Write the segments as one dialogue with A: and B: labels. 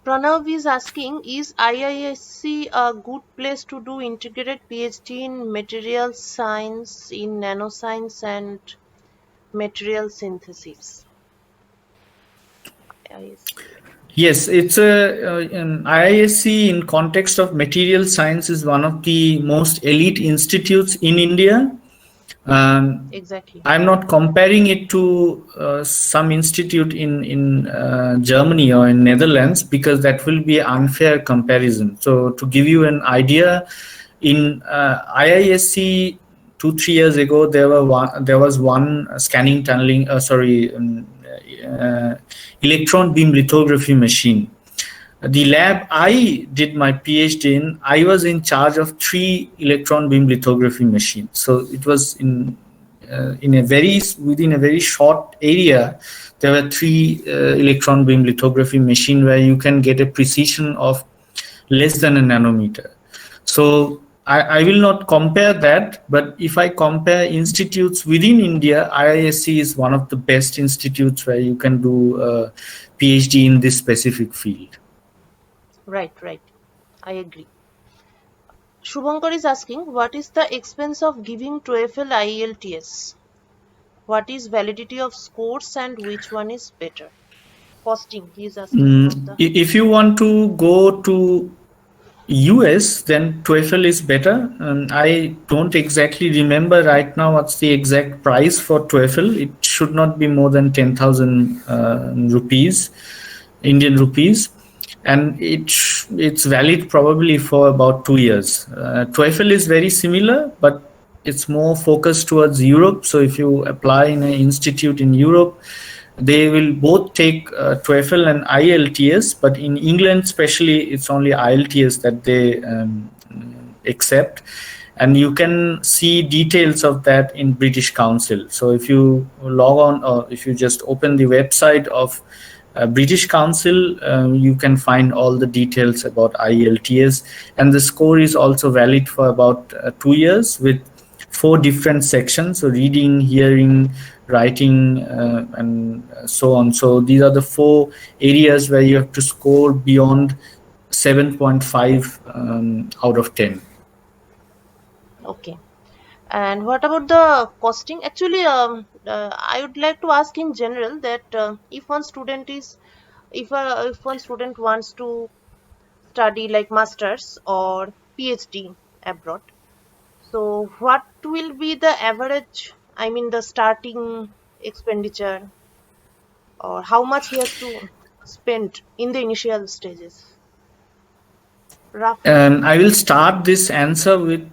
A: Pranav is asking, is IISc a good place to do integrated PhD in material science, in nanoscience and material synthesis? IISc.
B: Yes, it's an IISc in context of material science is one of the most elite institutes in India. Um,
A: Exactly.
B: I'm not comparing it to some institute in Germany or in Netherlands because that will be an unfair comparison. So to give you an idea, in IISc 2-3 years ago there was one scanning tunneling electron beam lithography machine. The lab I did my PhD in, I was in charge of 3 electron beam lithography machines. So it was in a very within a very short area. There were 3 electron beam lithography machine where you can get a precision of less than a nanometer. So I will not compare that, but if I compare institutes within India, IISc is one of the best institutes where you can do a PhD in this specific field.
A: Right, right. I agree. Shubhankar is asking, what is the expense of giving TOEFL IELTS? What is validity of scores and which one is better? Costing, he is asking about the.
B: If you want to go to US, then TOEFL is better. I don't exactly remember right now what's the exact price for TOEFL. It should not be more than 10,000 rupees, Indian rupees, and it's valid probably for about 2 years. TOEFL is very similar, but it's more focused towards Europe. So if you apply in an institute in Europe, they will both take TOEFL and IELTS, but in England especially, it's only IELTS that they accept. And you can see details of that in British Council. So if you log on or if you just open the website of British Council, you can find all the details about IELTS. And the score is also valid for about 2 years with 4 different sections. So reading, hearing, writing, and so on. So these are the 4 areas where you have to score beyond 7.5 out of 10.
A: Okay. And what about the costing? Actually, I would like to ask in general that if one student wants to study like masters or PhD abroad, so what will be the average? I mean, the starting expenditure or how much he has to spend in the initial stages, roughly.
B: I will start this answer with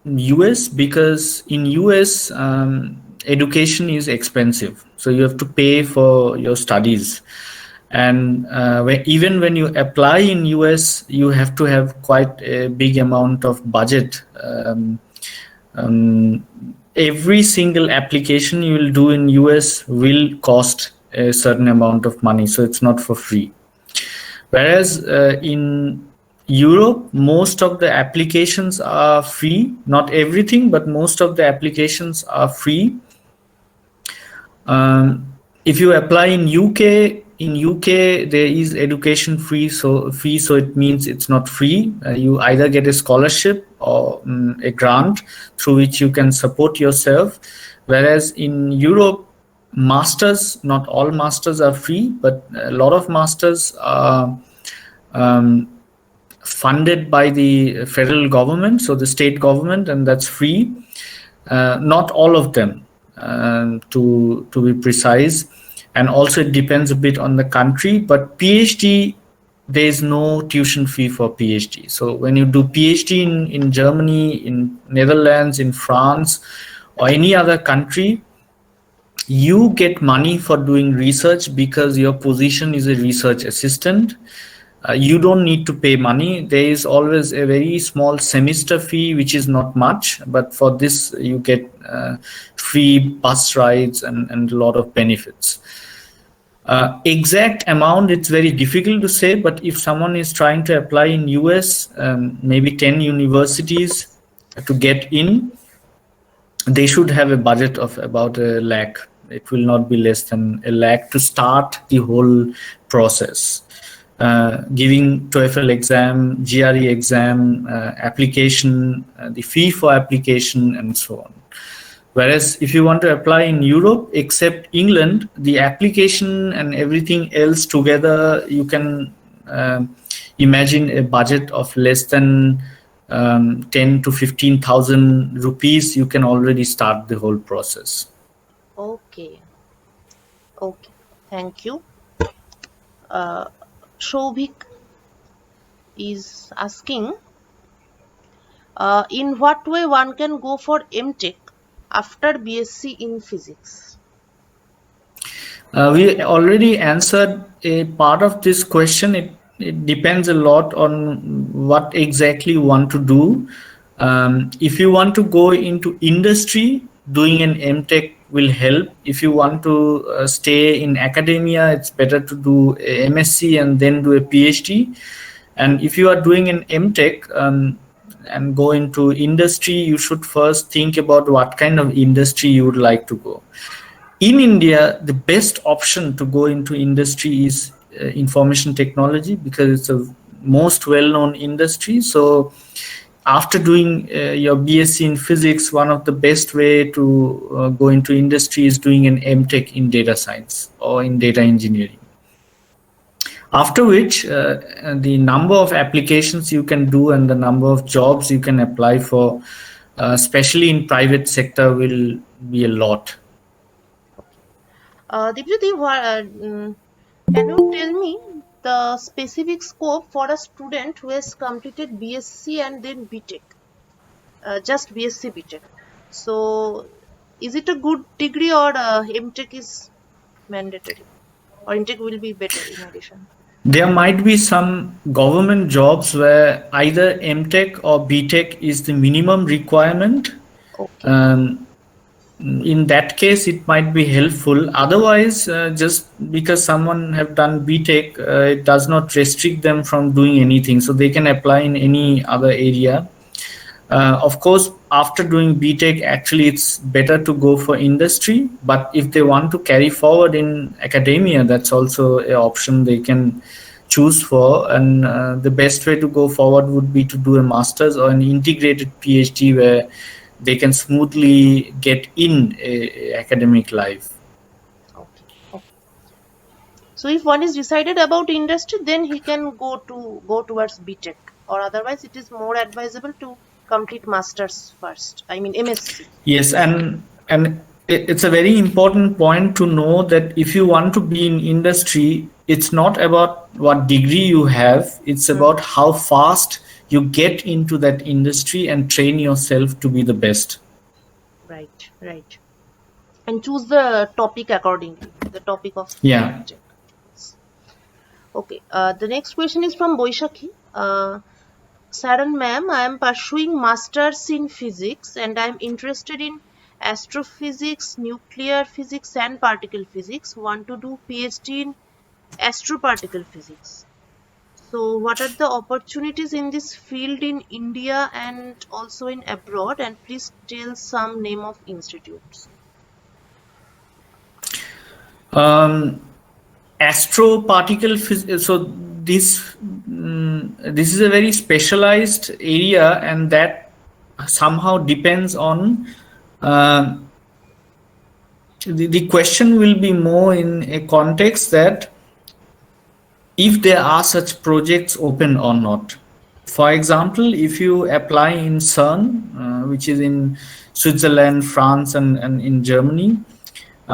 B: US because in US education is expensive, so you have to pay for your studies, and even when you apply in US, you have to have quite a big amount of budget. Every single application you will do in US will cost a certain amount of money, so it's not for free. Whereas in Europe, most of the applications are free. Not everything, but most of the applications are free. If you apply in UK there is education fee, so it means it's not free. You either get a scholarship or a grant through which you can support yourself. Whereas in Europe, masters, not all masters are free, but a lot of masters are funded by the federal government, so the state government, and that's free. Not all of them, to be precise, and also it depends a bit on the country. But PhD, there is no tuition fee for PhD. So when you do PhD in Germany, in Netherlands, in France, or any other country, you get money for doing research because your position is a research assistant. You don't need to pay money. There is always a very small semester fee, which is not much, but for this you get free bus rides and a lot of benefits. Exact amount, it's very difficult to say, but if someone is trying to apply in US, maybe 10 universities to get in, they should have a budget of about 1 lakh. It will not be less than 1 lakh to start the whole process. giving TOEFL exam, GRE exam, application, the fee for application, and so on. Whereas if you want to apply in Europe, except England, the application and everything else together, you can imagine a budget of less than 10 to 15,000 rupees. You can already start the whole process.
A: Okay. Okay. Thank you. Uh, Shovik is asking, in what way one can go for MTech after BSc in physics?
B: We already answered a part of this question. It depends a lot on what exactly you want to do. If you want to go into industry, doing an MTech will help. If you want to stay in academia, it's better to do a MSc and then do a PhD. And if you are doing an MTech and go into industry, you should first think about what kind of industry you would like to go. In India, the best option to go into industry is information technology, because it's a most well-known industry. So after doing your BSc in physics, one of the best way to go into industry is doing an MTech in data science or in data engineering. After which, the number of applications you can do and the number of jobs you can apply for, especially in private sector, will be a lot.
A: Dipjyoti, can you tell me the specific scope for a student who has completed BSc and then BTech? Just BSc BTech. So, is it a good degree, or MTech is mandatory, or MTech will be better in addition?
B: There might be some government jobs where either MTech or BTech is the minimum requirement.
A: Okay.
B: Um, in that case, it might be helpful. Otherwise, just because someone have done BTech, it does not restrict them from doing anything. So they can apply in any other area. Of course, after doing BTech, actually, it's better to go for industry. But if they want to carry forward in academia, that's also an option they can choose for. And the best way to go forward would be to do a master's or an integrated PhD where they can smoothly get in a academic life.
A: Okay. Okay. So if one is decided about industry, then he can go towards BTech, or otherwise it is more advisable to complete masters first. I mean MSc.
B: Yes, and it's a very important point to know that if you want to be in industry, it's not about what degree you have, it's
A: Hmm.
B: about how fast you get into that industry and train yourself to be the best.
A: Right. Right. And choose the topic accordingly. The topic of
B: Yeah.
A: MTech. Yes. Okay. The next question is from Boishakhi. Saran ma'am, I am pursuing masters in physics and I am interested in astrophysics, nuclear physics and particle physics. Want to do PhD in astroparticle physics. So what are the opportunities in this field in India and also in abroad, and please tell some name of institutes.
B: Um, Astro particle physics. So this is a very specialized area, and that somehow depends on uh, the question will be more in a context that if there are such projects open or not. For example, if you apply in CERN, which is in Switzerland, France, and in Germany,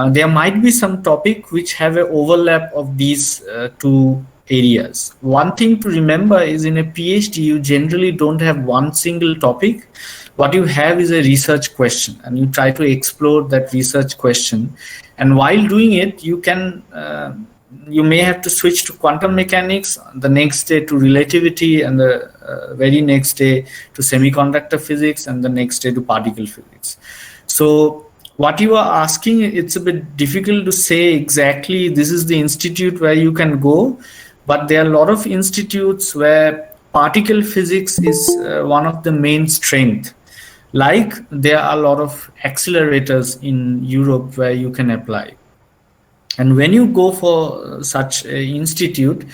B: there might be some topic which have an overlap of these two areas. One thing to remember is in a PhD, you generally don't have one single topic. What you have is a research question, and you try to explore that research question. And while doing it, you may have to switch to quantum mechanics, the next day to relativity, and the very next day to semiconductor physics, and the next day to particle physics. So what you are asking, it's a bit difficult to say exactly this is the institute where you can go, but there are a lot of institutes where particle physics is one of the main strength. Like there are a lot of accelerators in Europe where you can apply. And when you go for such an institute,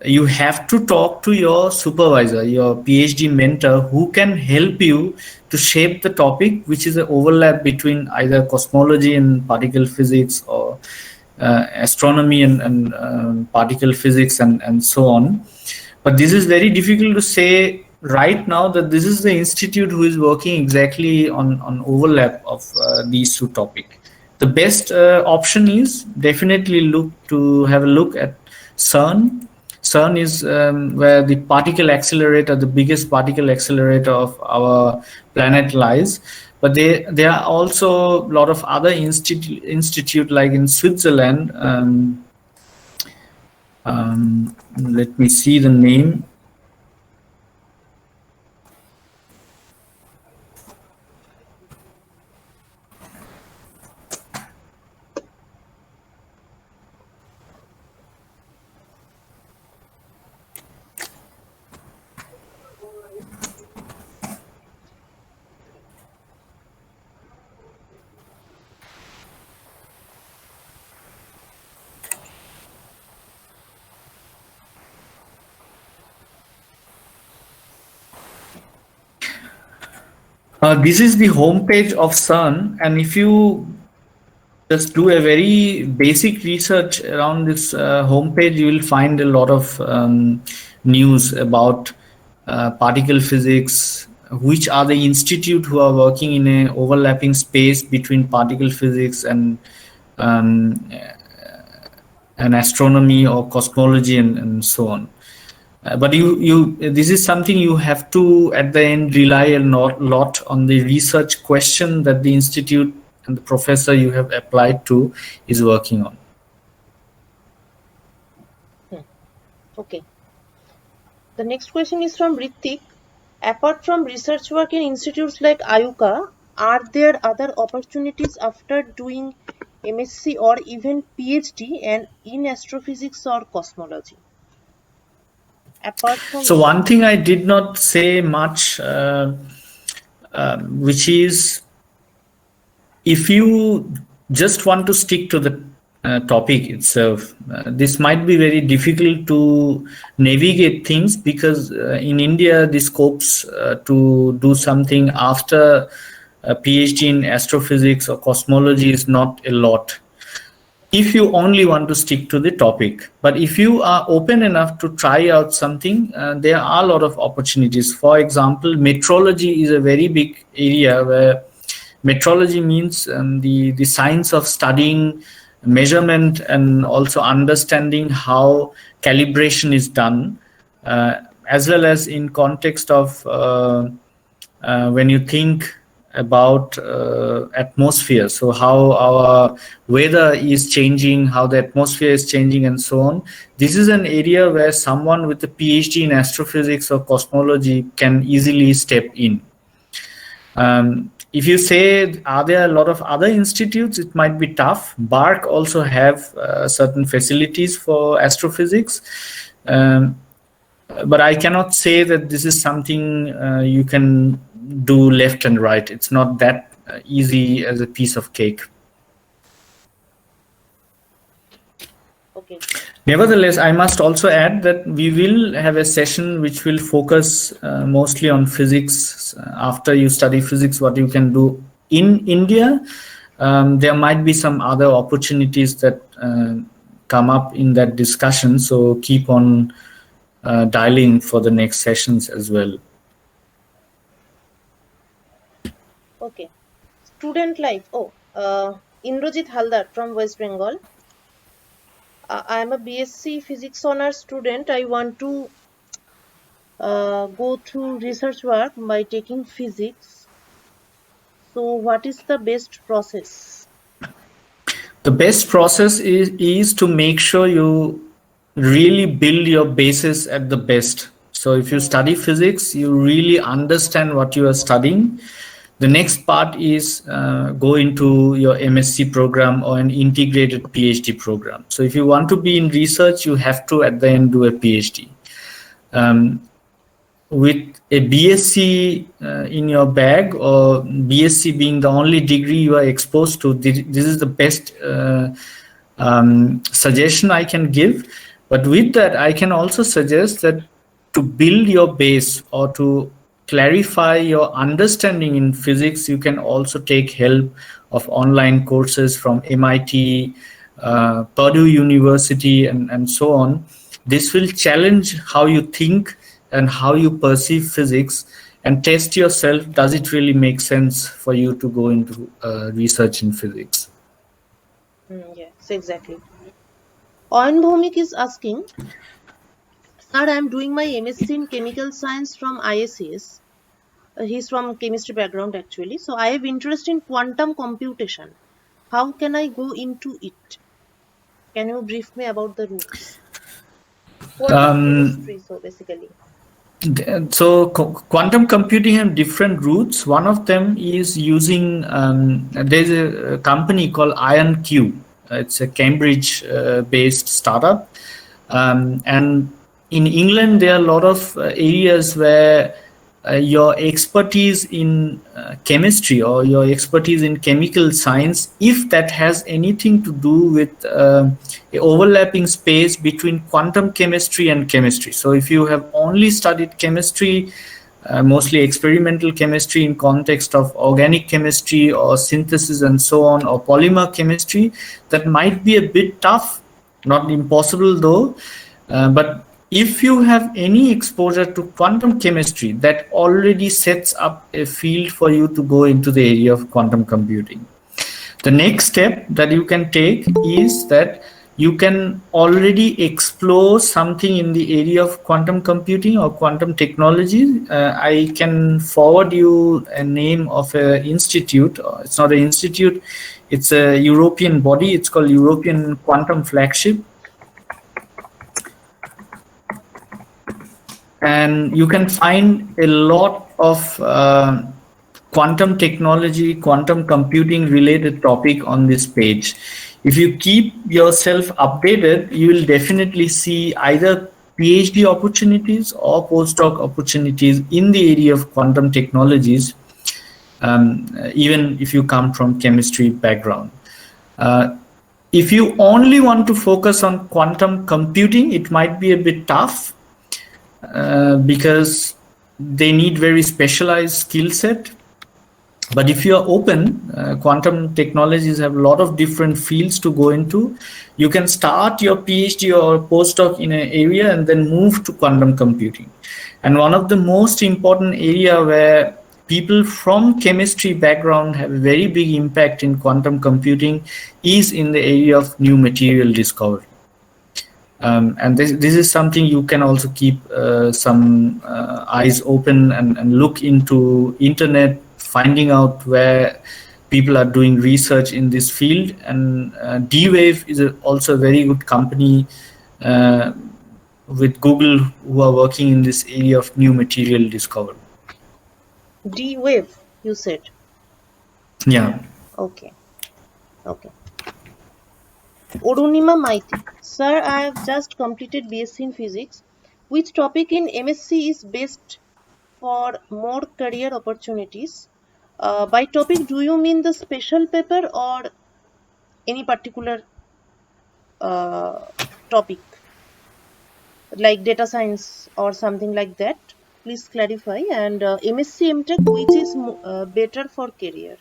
B: you have to talk to your supervisor, your PhD mentor, who can help you to shape the topic, which is an overlap between either cosmology and particle physics, or astronomy and particle physics, and so on. But this is very difficult to say right now that this is the institute who is working exactly on overlap of these two topics. The best option is definitely have a look at CERN. CERN is where the particle accelerator, the biggest particle accelerator of our planet, lies. But there are also a lot of other institute like in Switzerland. Let me see the name. This is the homepage of CERN, and if you just do a very basic research around this homepage, you will find a lot of news about particle physics, which are the institute who are working in a overlapping space between particle physics um, and astronomy or cosmology, and so on. But this is something you have to at the end rely a lot on the research question that the institute and the professor you have applied to is working on.
A: Okay. The next question is from Ritik. Apart from research work in institutes like IUCA, are there other opportunities after doing MSc or even PhD and in astrophysics or cosmology? Apart from
B: So
A: research.
B: one thing I did not say much, which is, if you just want to stick to the topic itself, this might be very difficult to navigate things, because in India the scopes to do something after a PhD in astrophysics or cosmology is not a lot, if you only want to stick to the topic. But if you are open enough to try out something, there are a lot of opportunities. For example, metrology is a very big area, where metrology means the science of studying measurement and also understanding how calibration is done, as well as in context of when you think about atmosphere, so how our weather is changing, how the atmosphere is changing, and so on. This is an area where someone with a PhD in astrophysics or cosmology can easily step in. If you say, are there a lot of other institutes, it might be tough. BARC also have certain facilities for astrophysics, but I cannot say that this is something you can do left and right. It's not that easy as a piece of cake.
A: Okay.
B: Nevertheless, I must also add that we will have a session which will focus mostly on physics. After you study physics, what you can do in India. There might be some other opportunities that come up in that discussion, so keep on dialing for the next sessions as well.
A: Okay. Student life. Indrajit Haldar from West Bengal. I am a B.Sc physics honors student. I want to go through research work by taking physics. So what is the best process?
B: The best process is to make sure you really build your basis at the best. So if you study physics, you really understand what you are studying. The next part is go into your MSc program or an integrated PhD program. So if you want to be in research, you have to at the end do a PhD. With a B.Sc in your bag, or B.Sc being the only degree you are exposed to, this is the best suggestion I can give. But with that, I can also suggest that to build your base or to clarify your understanding in physics, you can also take help of online courses from MIT, Purdue University, and so on. This will challenge how you think and how you perceive physics and test yourself. Does it really make sense for you to go into research in physics?
A: Yes, exactly. Oyan Bhomik is asking, Sir, I am doing my MSc in Chemical Science from ISS. He's from chemistry background actually. So I have interest in quantum computation. How can I go into it? Can you brief me about the routes? Quantum
B: Um,
A: chemistry, so basically.
B: So quantum computing have different routes. One of them is using there's a company called IonQ. It's a Cambridge based startup, and in England there are a lot of areas where your expertise in chemistry or your expertise in chemical science, if that has anything to do with a overlapping space between quantum chemistry and chemistry. So if you have only studied chemistry, mostly experimental chemistry in context of organic chemistry or synthesis and so on, or polymer chemistry, that might be a bit tough, not impossible though. But if you have any exposure to quantum chemistry, that already sets up a field for you to go into the area of quantum computing. The next step that you can take is that you can already explore something in the area of quantum computing or quantum technology. I can forward you a name of an institute. It's not an institute, it's a European body. It's called European Quantum Flagship. And you can find a lot of quantum technology, quantum computing related topic on this page. If you keep yourself updated, you will definitely see either PhD opportunities or postdoc opportunities in the area of quantum technologies, even if you come from chemistry background. Uh, if you only want to focus on quantum computing, it might be a bit tough because they need very specialized skill set. But if you are open, quantum technologies have a lot of different fields to go into. You can start your PhD or postdoc in an area and then move to quantum computing. And one of the most important area where people from chemistry background have a very big impact in quantum computing is in the area of new material discovery. And this is something you can also keep some eyes open and look into internet, finding out where people are doing research in this field. And D-Wave is also a very good company uh, with Google who are working in this area of new material discovery.
A: D wave, you said.
B: Yeah.
A: Okay. Okay. Orunima Maiti. Sir, I have just completed B.Sc in physics. Which topic in MSc is best for more career opportunities? By topic, do you mean the special paper or any particular uh, topic like data science or something like that? Please clarify. And MSc MTech, which is better for career?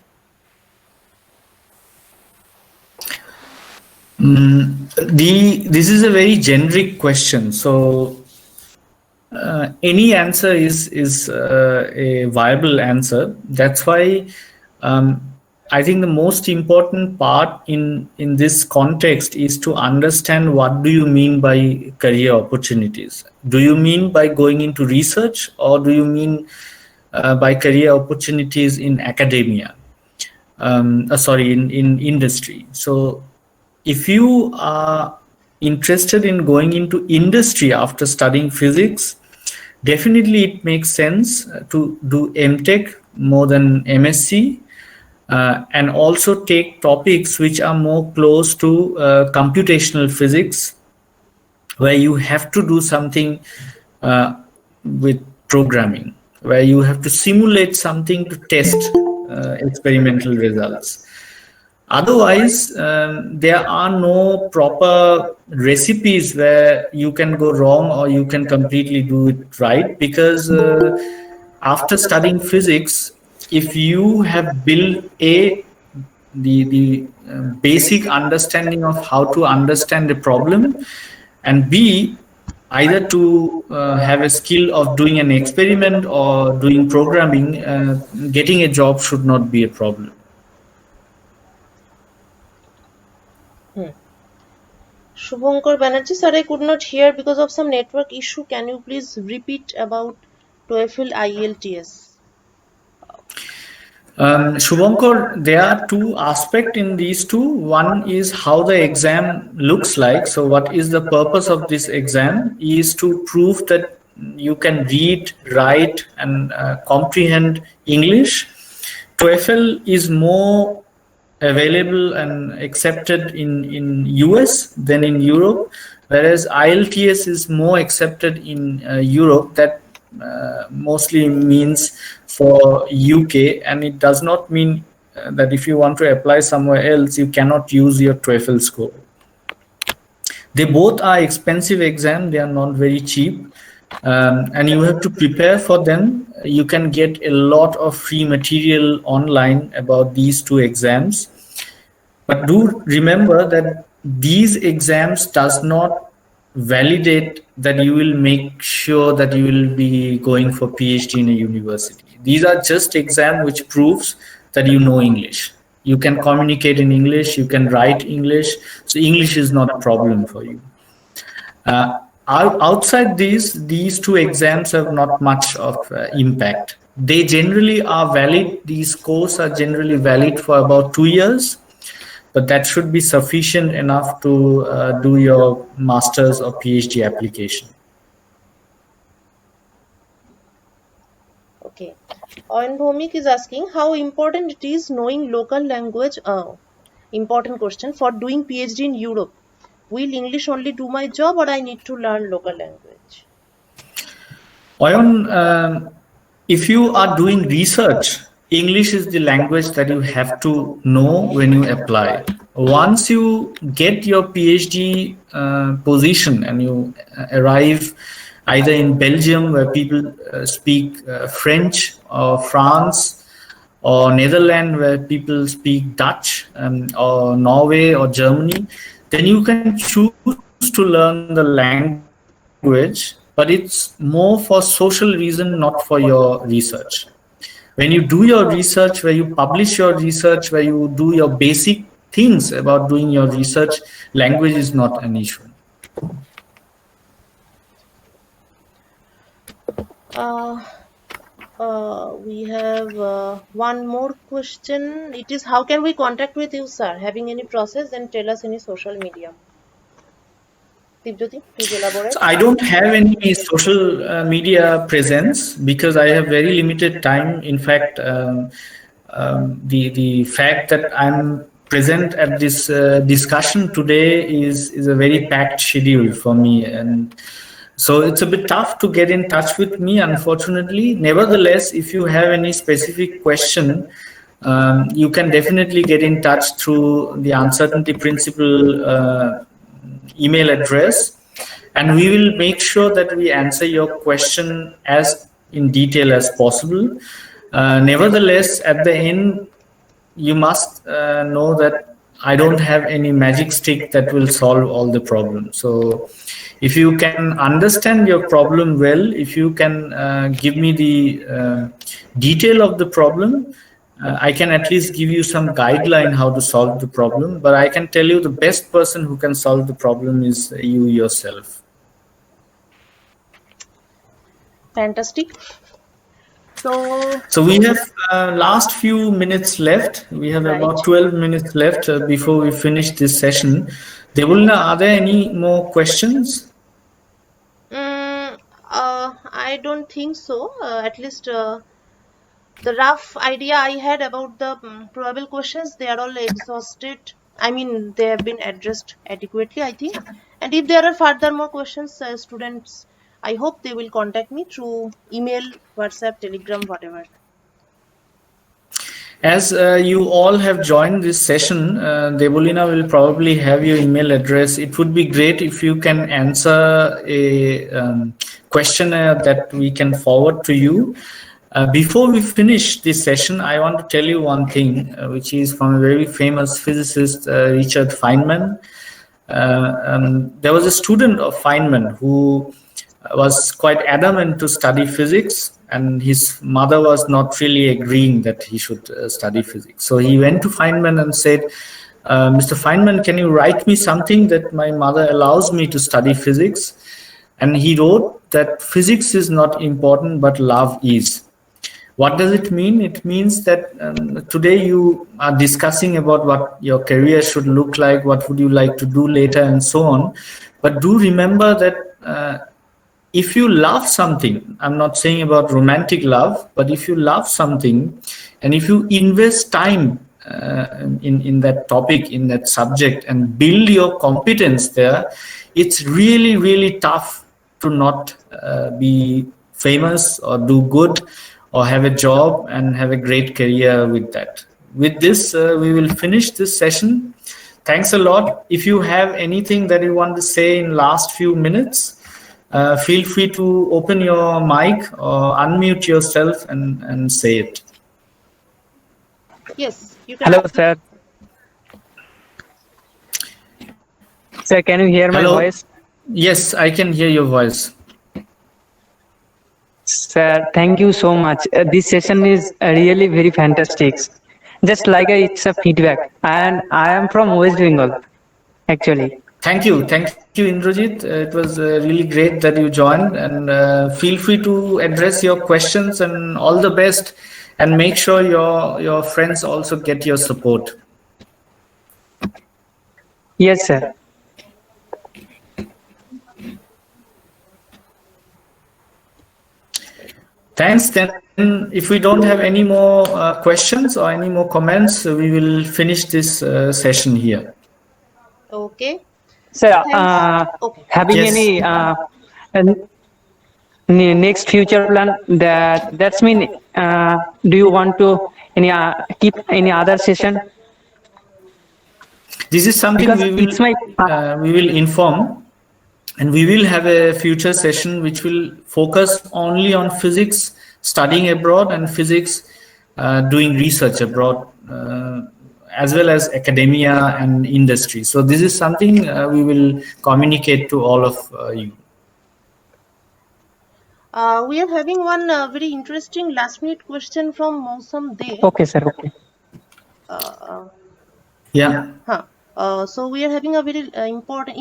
B: This is a very generic question. So any answer is a viable answer. That's why um, I think the most important part in this context is to understand what do you mean by career opportunities. Do you mean by going into research, or do you mean by career opportunities in academia? Sorry, in industry. So if you are interested in going into industry after studying physics, definitely it makes sense to do MTech more than MSc, and also take topics which are more close to computational physics, where you have to do something uh, with programming, where you have to simulate something to test experimental results. Otherwise, there are no proper recipes where you can go wrong or you can completely do it right, because after studying physics, if you have built the basic understanding of how to understand the problem, and B, either to have a skill of doing an experiment or doing programming, getting a job should not be a problem.
A: Hmm. Shubhankar Banerjee, sir, I could not hear because of some network issue. Can you please repeat about TOEFL IELTS?
B: Shubhankar, there are two aspects in these two. One is how the exam looks like. So, what is the purpose of this exam? Is to prove that you can read, write, and comprehend English. TOEFL is more available and accepted in US than in Europe, whereas IELTS is more accepted in Europe. That mostly means for UK, and it does not mean that if you want to apply somewhere else, you cannot use your TOEFL score. They both are expensive exam. They are not very cheap, and you have to prepare for them. You can get a lot of free material online about these two exams, but do remember that these exams does not validate that you will make sure that you will be going for PhD in a university. These are just exam which proves that you know English. You can communicate in English, you can write English, so English is not a problem for you. Outside these two exams have not much of impact. They generally are valid. These courses are generally valid for about 2 years, but that should be sufficient enough to do your master's or PhD application.
A: Okay. And Bhomik is asking how important it is knowing local language. Important question for doing PhD in Europe. Will English only do my job or I need to learn local language?
B: Oyon, if you are doing research, English is the language that you have to know when you apply. Once you get your PhD position and you arrive either in Belgium, where people speak French, or France, or Netherlands, where people speak Dutch, or Norway or Germany, then you can choose to learn the language, but it's more for social reason, not for your research. When you do your research, where you publish your research, where you do your basic things about doing your research, language is not an issue.
A: Uh, we have one more question. It is how can we contact with you, sir? Having any process, then tell us any social media. Dipjyoti, please
B: So
A: elaborate.
B: I don't have any social media presence because I have very limited time. In fact, the fact that I'm present at this discussion today is a very packed schedule for me, and so it's a bit tough to get in touch with me, unfortunately. Nevertheless, if you have any specific question, you can definitely get in touch through the uncertainty principle email address, and we will make sure that we answer your question as in detail as possible. Nevertheless, at the end, you must know that I don't have any magic stick that will solve all the problems. So, if you can understand your problem well, if you can give me the detail of the problem, I can at least give you some guideline how to solve the problem. But I can tell you the best person who can solve the problem is you yourself.
A: Fantastic. So,
B: So we have last few minutes left. We have
A: right.
B: about 12 minutes left before we finish this session. Devulna, are there any more questions?
A: I don't think so. At least the rough idea I had about the probable questions, they are all exhausted. I mean, they have been addressed adequately, I think. And if there are further more questions, students, I hope they will contact me through email, WhatsApp, Telegram, whatever.
B: As you all have joined this session, Debolina will probably have your email address. It would be great if you can answer a questionnaire that we can forward to you. Before we finish this session, I want to tell you one thing, which is from a very famous physicist, Richard Feynman. There was a student of Feynman who was quite adamant to study physics, and his mother was not really agreeing that he should study physics. So he went to Feynman and said, Mr. Feynman, can you write me something that my mother allows me to study physics? And he wrote that physics is not important, but love is. What does it mean? It means that today you are discussing about what your career should look like, what would you like to do later, and so on. But do remember that if you love something, I'm not saying about romantic love, but if you love something and if you invest time in that topic, in that subject, and build your competence there, it's really, really tough to not be famous or do good or have a job and have a great career with that. With this, we will finish this session. Thanks a lot. If you have anything that you want to say in last few minutes, feel free to open your mic or unmute yourself and say it.
A: Yes, you can.
C: Hello, sir. Sir, can you hear my
B: Hello?
C: voice?
B: Yes, I can hear your voice.
C: Sir, thank you so much. This session is really very fantastic. Just like it's a feedback, and I am from West Bengal, actually.
B: Thank you. Thank you, Indrajit. It was really great that you joined, and feel free to address your questions, and all the best, and make sure your friends also get your support.
C: Yes, sir.
B: Thanks. Then, if we don't have any more questions or any more comments, we will finish this session here.
A: Okay.
C: Sir,
A: Thanks. Okay.
C: having
B: Yes.
C: any next future plan that's mean do you want to any keep any other session?
B: This is something
C: Because it's my
B: we will inform, and we will have a future session which will focus only on physics studying abroad and physics doing research abroad, as well as academia and industry. So this is something we will communicate to all of you.
A: We are having one very interesting last minute question from Mausam De.
C: okay, sir. Okay.
B: Yeah.
A: So we are having a very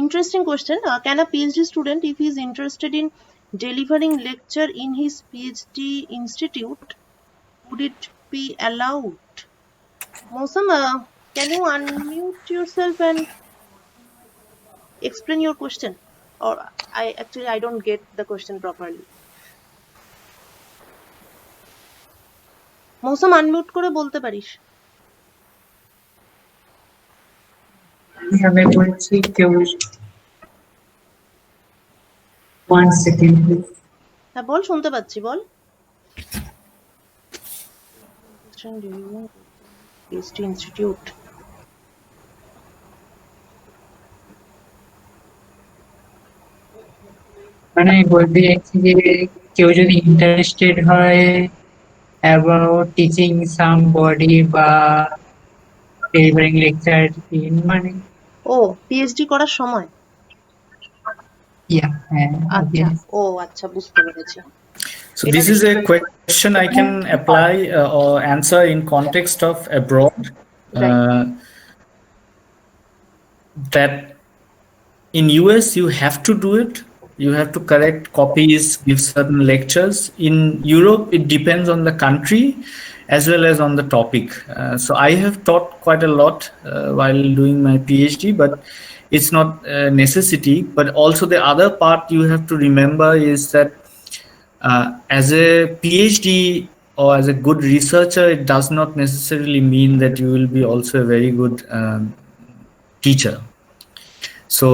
A: interesting question. Can a PhD student, if he is interested in delivering lecture in his PhD institute, would it be allowed? Mausam, can you unmute yourself and explain your question? Or I don't get the question properly. Mausam, unmute করে বলতে পারিস।
D: আমি বলছি কেউ 1 second please.
A: হ্যাঁ বল, শুনতে পাচ্ছি, বল। PhD institute.
D: মানে বলতে চাইছি যে কেউ যদি ইন্টারেস্টেড হয় about teaching somebody বা delivering lecture in মানে
A: ও পিএইচডি করার সময়। আচ্ছা, ও আচ্ছা, বুঝতে পেরেছি।
B: So this is a question I can apply or answer in context of abroad. That in US you have to do it. You have to correct copies, give certain lectures. In Europe, it depends on the country as well as on the topic. So I have taught quite a lot while doing my PhD, but it's not a necessity. But also the other part you have to remember is that as a PhD or as a good researcher, it does not necessarily mean that you will be also a very good teacher. So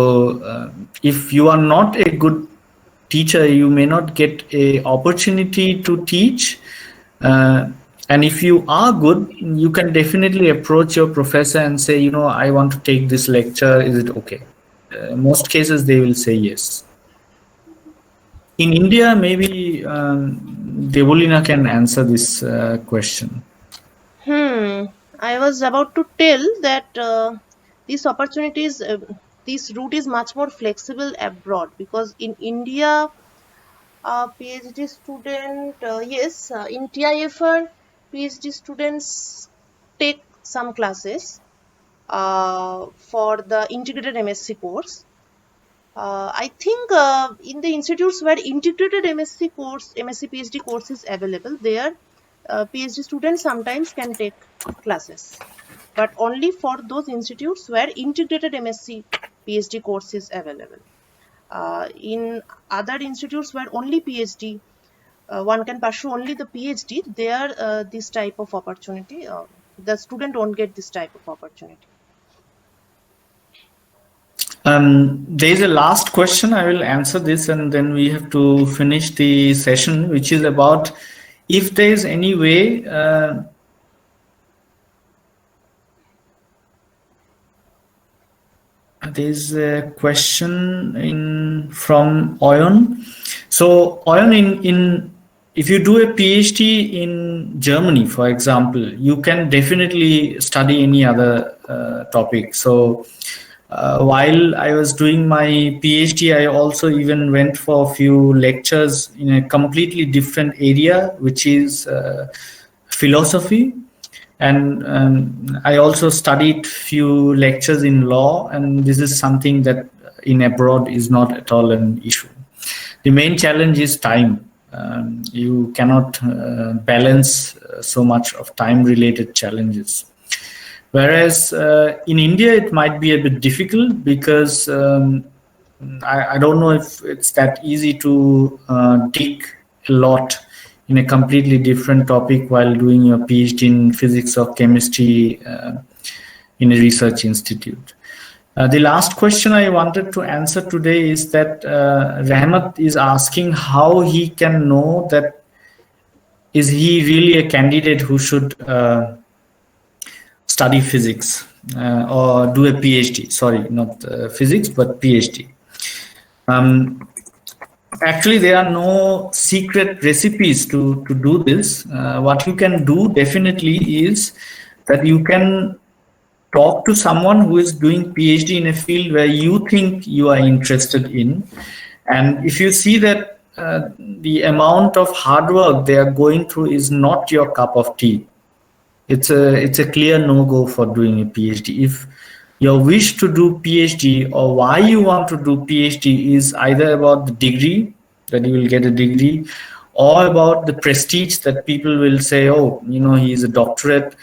B: if you are not a good teacher, you may not get a opportunity to teach. And if you are good, you can definitely approach your professor and say, I want to take this lecture. Is it okay? Most cases, they will say yes. In India, maybe Devolina can answer this question.
A: I was about to tell that these opportunities, this route is much more flexible abroad, because in India, a PhD student, yes, in TIFR, PhD students take some classes for the integrated MSc course. I think in the institutes where integrated MSc course, MSc PhD course is available, there PhD students sometimes can take classes, but only for those institutes where integrated MSc PhD course is available. In other institutes where only PhD, one can pursue only the PhD, there this type of opportunity, the student won't get this type of opportunity.
B: There's a last question. I will answer this, and then we have to finish the session, which is about if there's any way. There's a question from Oyon. So Oyon, in if you do a PhD in Germany, for example, you can definitely study any other topic. So while I was doing my PhD, I also even went for a few lectures in a completely different area, which is philosophy. And I also studied few lectures in law, and this is something that in abroad is not at all an issue. The main challenge is time. You cannot balance so much of time related challenges. Whereas in India, it might be a bit difficult because I don't know if it's that easy to dig a lot in a completely different topic while doing your PhD in physics or chemistry in a research institute. The last question I wanted to answer today is that Rahmat is asking how he can know that is he really a candidate who should study physics or do a PhD. Sorry, not physics, but PhD. Actually, there are no secret recipes to do this. What you can do definitely is that you can talk to someone who is doing PhD in a field where you think you are interested in. And if you see that the amount of hard work they are going through is not your cup of tea, it's a clear no-go for doing a PhD. If your wish to do PhD or why you want to do PhD is either about the degree, that you will get a degree, or about the prestige that people will say, oh, he's a doctorate,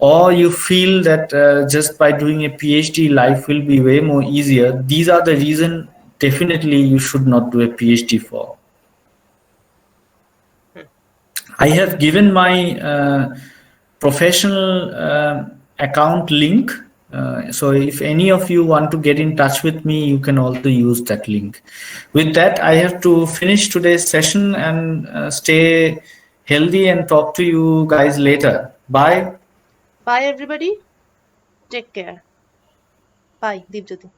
B: or you feel that just by doing a PhD, life will be way more easier. These are the reason definitely you should not do a PhD for. I have given my professional account link. So if any of you want to get in touch with me, you can also use that link. With that, I have to finish today's session and stay healthy and talk to you guys later. Bye.
A: Bye, everybody. Take care. Bye, Dipjyoti.